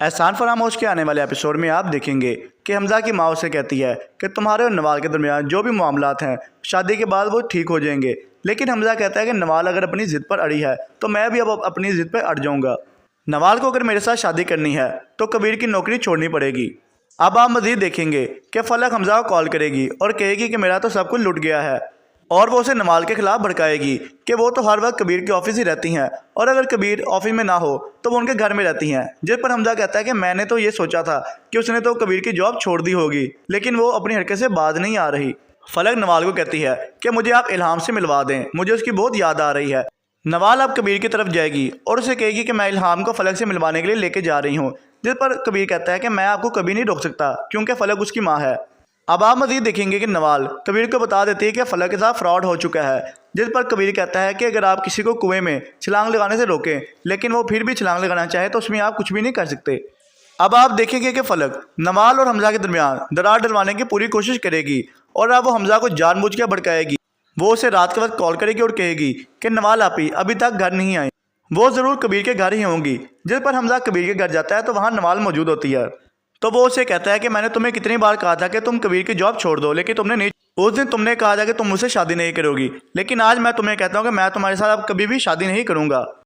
احسان فراموش کے آنے والے ایپیسوڈ میں آپ دیکھیں گے کہ حمزہ کی ماں اسے کہتی ہے کہ تمہارے اور نوال کے درمیان جو بھی معاملات ہیں شادی کے بعد وہ ٹھیک ہو جائیں گے، لیکن حمزہ کہتا ہے کہ نوال اگر اپنی ضد پر اڑی ہے تو میں بھی اب اپنی ضد پہ اڑ جاؤں گا۔ نوال کو اگر میرے ساتھ شادی کرنی ہے تو کبیر کی نوکری چھوڑنی پڑے گی۔ اب آپ مزید دیکھیں گے کہ فلک حمزہ کو کال کرے گی اور کہے گی کہ میرا تو سب کچھ لٹ گیا ہے، اور وہ اسے نوال کے خلاف بھڑکائے گی کہ وہ تو ہر وقت کبیر کے آفس ہی رہتی ہیں، اور اگر کبیر آفس میں نہ ہو تو وہ ان کے گھر میں رہتی ہیں۔ جس پر حمزہ کہتا ہے کہ میں نے تو یہ سوچا تھا کہ اس نے تو کبیر کی جاب چھوڑ دی ہوگی، لیکن وہ اپنی حرکت سے باز نہیں آ رہی۔ فلک نوال کو کہتی ہے کہ مجھے آپ الہام سے ملوا دیں، مجھے اس کی بہت یاد آ رہی ہے۔ نوال اب کبیر کی طرف جائے گی اور اسے کہے گی کہ میں الہام کو فلک سے ملوانے کے لیے لے کے جا رہی ہوں، جس پر کبیر کہتا ہے کہ میں آپ کو کبھی نہیں روک سکتا کیونکہ فلک اس کی ماں ہے۔ اب آپ مزید دیکھیں گے کہ نوال کبیر کو بتا دیتی ہے کہ فلک کے ساتھ فراڈ ہو چکا ہے، جس پر کبیر کہتا ہے کہ اگر آپ کسی کو کنویں میں چھلانگ لگانے سے روکیں لیکن وہ پھر بھی چھلانگ لگانا چاہے تو اس میں آپ کچھ بھی نہیں کر سکتے۔ اب آپ دیکھیں گے کہ فلک نوال اور حمزہ کے درمیان درار ڈلوانے کی پوری کوشش کرے گی، اور اب وہ حمزہ کو جان بوجھ کے بھڑکائے گی۔ وہ اسے رات کے وقت کال کرے گی اور کہے گی کہ نوال آپی ابھی تک گھر نہیں آئی، وہ ضرور کبیر کے گھر ہی ہوں گی۔ جس پر حمزہ کبیر کے گھر جاتا ہے تو وہاں نوال موجود ہوتی ہے، تو وہ اسے کہتا ہے کہ میں نے تمہیں کتنی بار کہا تھا کہ تم کبیر کی جاب چھوڑ دو، لیکن تم نے نہیں۔ اس دن تم نے کہا تھا کہ تم مجھ سے شادی نہیں کرو گی، لیکن آج میں تمہیں کہتا ہوں کہ میں تمہارے ساتھ اب کبھی بھی شادی نہیں کروں گا۔